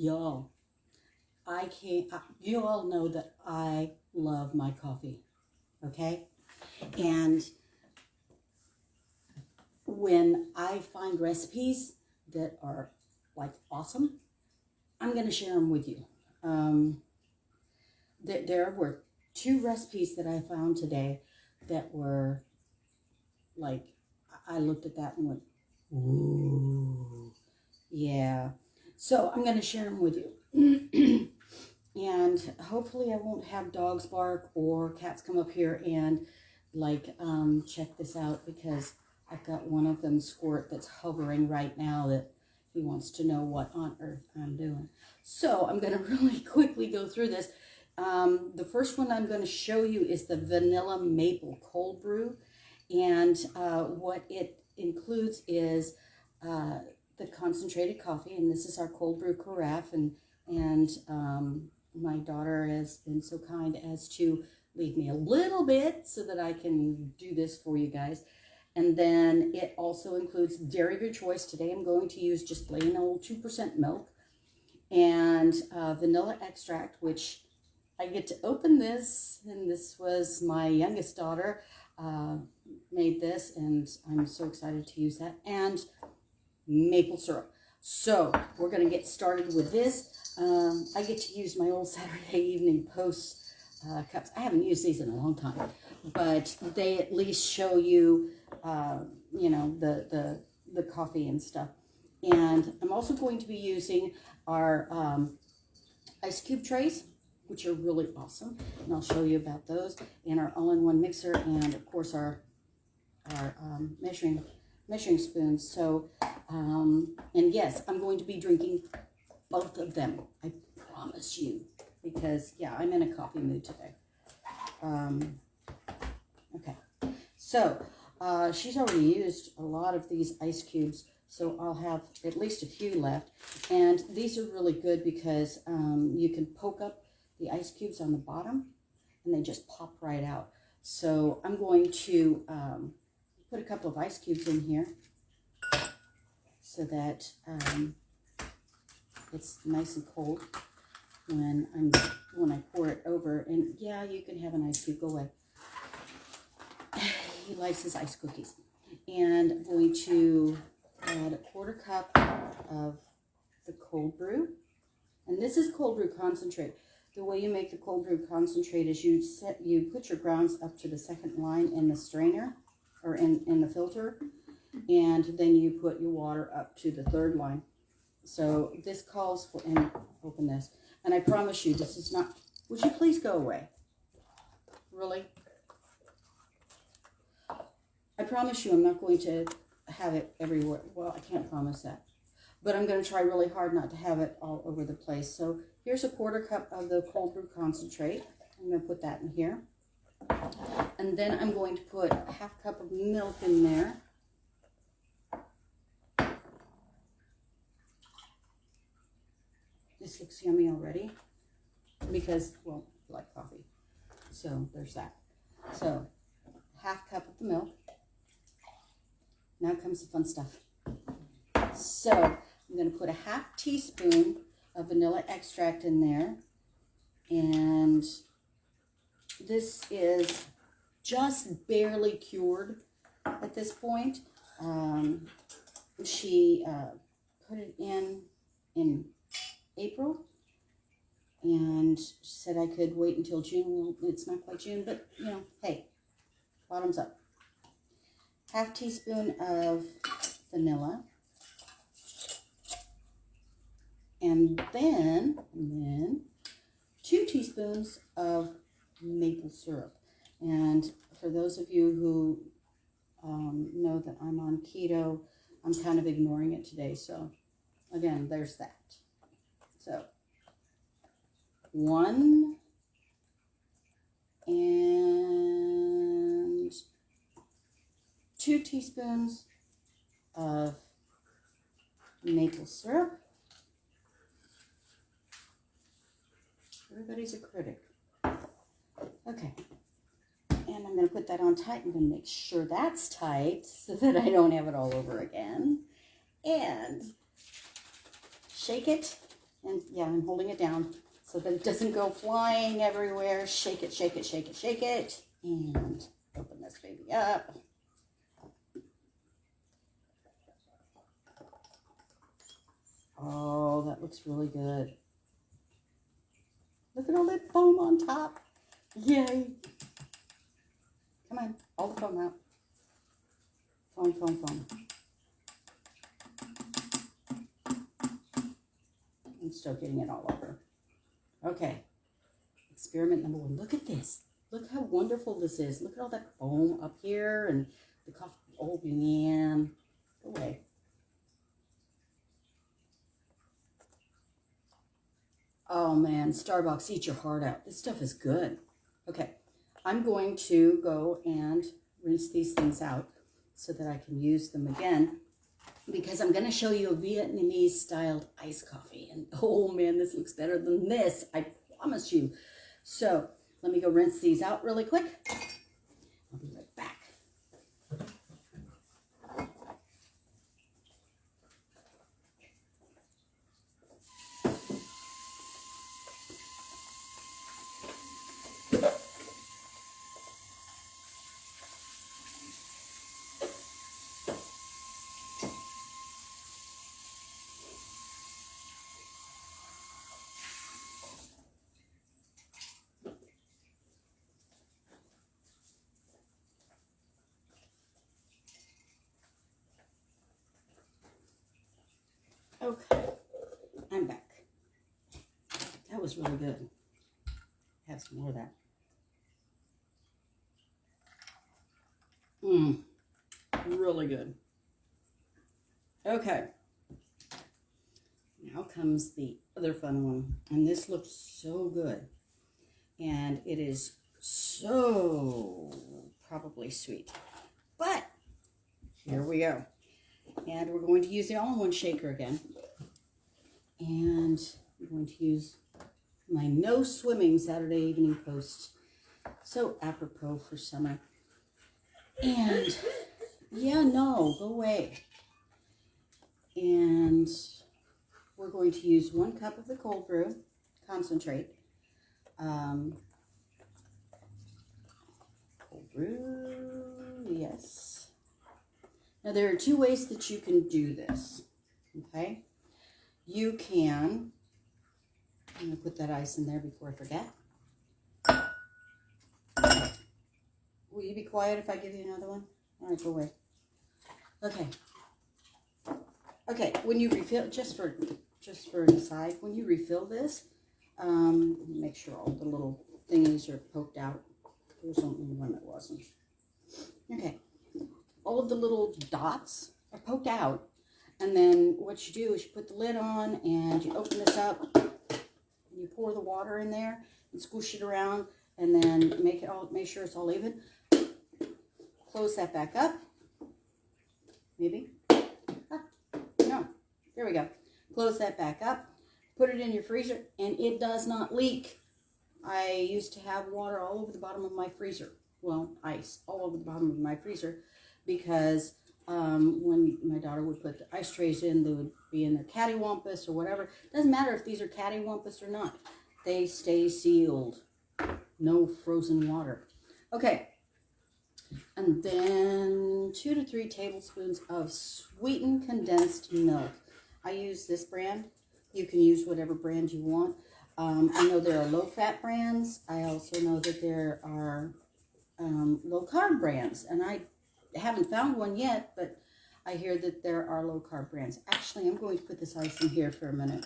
Y'all, you all know that I love my coffee, okay? And when I find recipes that are like awesome, I'm going to share them with you. There were 2 recipes that I found today that were like, I looked at that and went, ooh, yeah. So I'm going to share them with you. And hopefully I won't have dogs bark or cats come up here and like check this out, because I've got one of them squirt that's hovering right now that he wants to know what on earth I'm doing. So I'm going to really quickly go through this. The first one I'm going to show you is the vanilla maple cold brew. And what it includes is the concentrated coffee. And this is our cold brew carafe. And my daughter has been so kind as to leave me a little bit so that I can do this for you guys. And then it also includes dairy of your choice. Today I'm going to use just plain old 2% milk and vanilla extract, which I get to open this. And this was my youngest daughter made this, and I'm so excited to use that. And maple syrup. So we're going to get started with this. I get to use my old Saturday Evening Post cups. I haven't used these in a long time, but they at least show you, you know, the coffee and stuff. And I'm also going to be using our ice cube trays, which are really awesome, and I'll show you about those, and our all-in-one mixer, and of course our measuring spoons. So, and yes, I'm going to be drinking both of them, I promise you, because yeah, I'm in a coffee mood today. Okay, so she's already used a lot of these ice cubes, so I'll have at least a few left. And these are really good because you can poke up the ice cubes on the bottom and they just pop right out. So I'm going to put a couple of ice cubes in here so that it's nice and cold when I pour it over. And yeah, you can have an ice cube, go away. He likes his ice cookies. And I'm going to add a 1/4 cup of the cold brew. And this is cold brew concentrate. The way you make the cold brew concentrate is you put your grounds up to the second line in the strainer, or in the filter, and then you put your water up to the 3rd line. So this calls for, and open this, and I promise you this is not, would you please go away? Really? I promise you I'm not going to have it everywhere. Well, I can't promise that. But I'm going to try really hard not to have it all over the place. So here's a 1/4 cup of the cold brew concentrate. I'm going to put that in here. And then I'm going to put a 1/2 cup of milk in there. This looks yummy already because, well, I like coffee. So there's that. So 1/2 cup of the milk. Now comes the fun stuff. So I'm going to put a 1/2 teaspoon of vanilla extract in there. And this is just barely cured at this point. She put it in April and said I could wait until June. Well, it's not quite June, but you know, hey, bottoms up. 1/2 teaspoon of vanilla. And then 2 teaspoons of maple syrup. And for those of you who know that I'm on keto, I'm kind of ignoring it today. So again, there's that. So 1 and 2 teaspoons of maple syrup. Everybody's a critic. Okay. And I'm going to put that on tight. I'm going to make sure that's tight so that I don't have it all over again. And shake it And yeah, I'm holding it down so that it doesn't go flying everywhere. Shake it, shake it, shake it, shake it. And open this baby up. Oh, that looks really good. Look at all that foam on top. Yay. Come on, all the foam out. Foam, foam, foam. I'm still getting it all over. Okay. Experiment number 1. Look at this. Look how wonderful this is. Look at all that foam up here and the coffee. Oh, man. Go away. Oh, man. Starbucks, eat your heart out. This stuff is good. Okay. I'm going to go and rinse these things out so that I can use them again, because I'm going to show you a Vietnamese styled iced coffee. And oh man, this looks better than this, I promise you. So let me go rinse these out really quick. I'll be right back. Okay, I'm back. That was really good. Have some more of that. Really good. Okay. Now comes the other fun one. And this looks so good. And it is so probably sweet. But here we go. And we're going to use the all-in-one shaker again. And I'm going to use my No Swimming Saturday Evening Post. So apropos for summer. And yeah, no, go away. And we're going to use 1 cup of the cold brew concentrate. Cold brew, yes. Now there are 2 ways that you can do this, okay? You can, I'm going to put that ice in there before I forget. Okay. Will you be quiet if I give you another one? All right, go away. Okay. Okay, when you refill, just for an aside, when you refill this, make sure all the little thingies are poked out. There was only one that wasn't. Okay. All of the little dots are poked out, and then what you do is you put the lid on and you open this up, you pour the water in there and squish it around, and then make sure it's all even. Close that back up. Maybe. No. There we go. Close that back up. Put it in your freezer, and it does not leak. I used to have water all over the bottom of my freezer. Well, ice all over the bottom of my freezer, because when my daughter would put the ice trays in, they would be in their cattywampus or whatever. Doesn't matter if these are cattywampus or not. They stay sealed. No frozen water. Okay. And then 2 to 3 tablespoons of sweetened condensed milk. I use this brand. You can use whatever brand you want. I know there are low-fat brands. I also know that there are low-carb brands. And I haven't found one yet, but I hear that there are low-carb brands. Actually, I'm going to put this ice in here for a minute,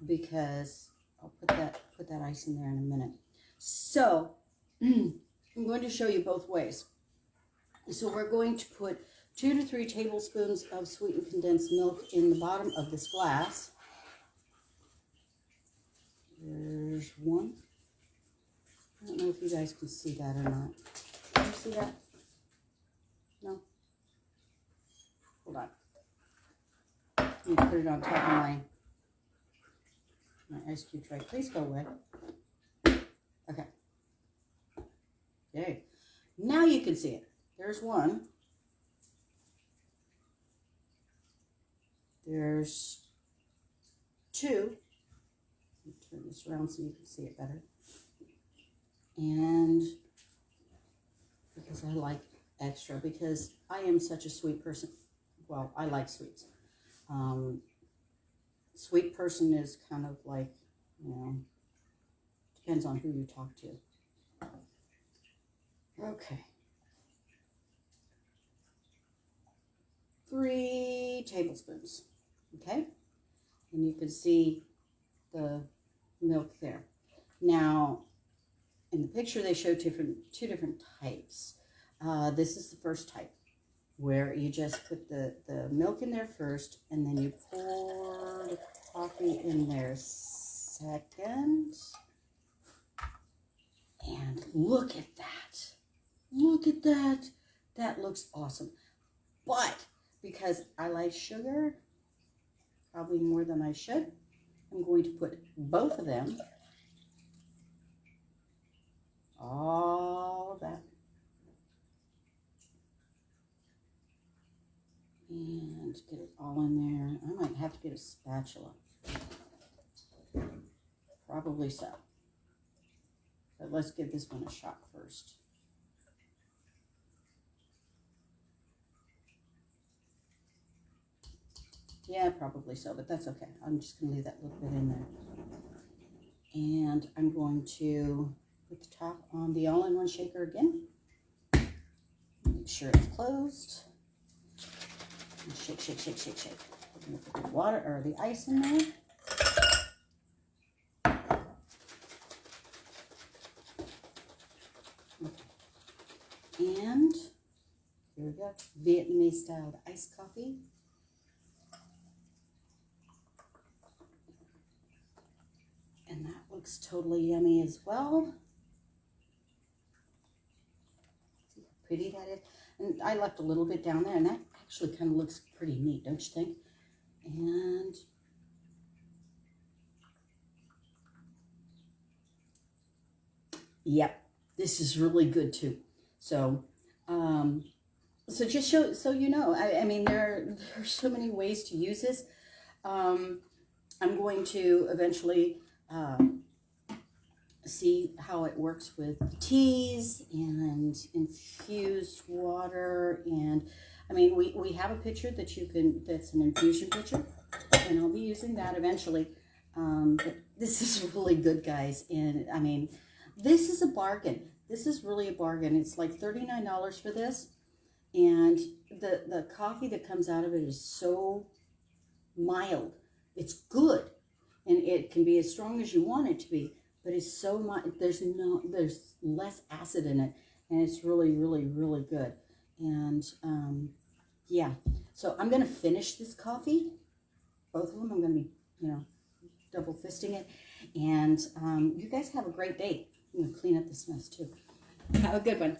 because I'll put that ice in there in a minute. So, I'm going to show you both ways. So we're going to put 2 to 3 tablespoons of sweetened condensed milk in the bottom of this glass. There's one. I don't know if you guys can see that or not. Can you see that? No? Hold on. Let me put it on top of my ice cube tray. Please go away. Okay. Yay. Now you can see it. There's one. There's 2. turn this around so you can see it better. And because I like extra, because I am such a sweet person. Well, I like sweets. Sweet person is kind of like, you know, depends on who you talk to. Okay. 3 tablespoons. Okay. And you can see the milk there. Now, in the picture, they show two different types. This is the first type, where you just put the milk in there first, and then you pour the coffee in there second. And look at that. Look at that. That looks awesome. But because I like sugar, probably more than I should, I'm going to put both of them, all of that, and get it all in there. I might have to get a spatula. Probably so. But let's give this one a shot first. Yeah, probably so, but that's okay. I'm just going to leave that little bit in there. And I'm going to put the top on the all-in-one shaker again. Make sure it's closed. And shake, shake, shake, shake, shake. We're going to put the water or the ice in there. Okay. And here we go. Vietnamese styled iced coffee. And that looks totally yummy as well. See how pretty that is? And I left a little bit down there, and that actually kind of looks pretty neat, don't you think? And yep, this is really good too. So, so just so you know, I mean, there are so many ways to use this. I'm going to eventually see how it works with teas and infused water. And I mean, we have a pitcher that you can, that's an infusion pitcher, and I'll be using that eventually. But this is really good, guys. And I mean, this is a bargain. This is really a bargain. It's like $39 for this. And the coffee that comes out of it is so mild. It's good. And it can be as strong as you want it to be, but it's so much, there's less acid in it, and it's really, really, really good. And yeah, so I'm going to finish this coffee, both of them. I'm going to be, you know, double fisting it. And you guys have a great day. I'm going to clean up this mess too. Have a good one.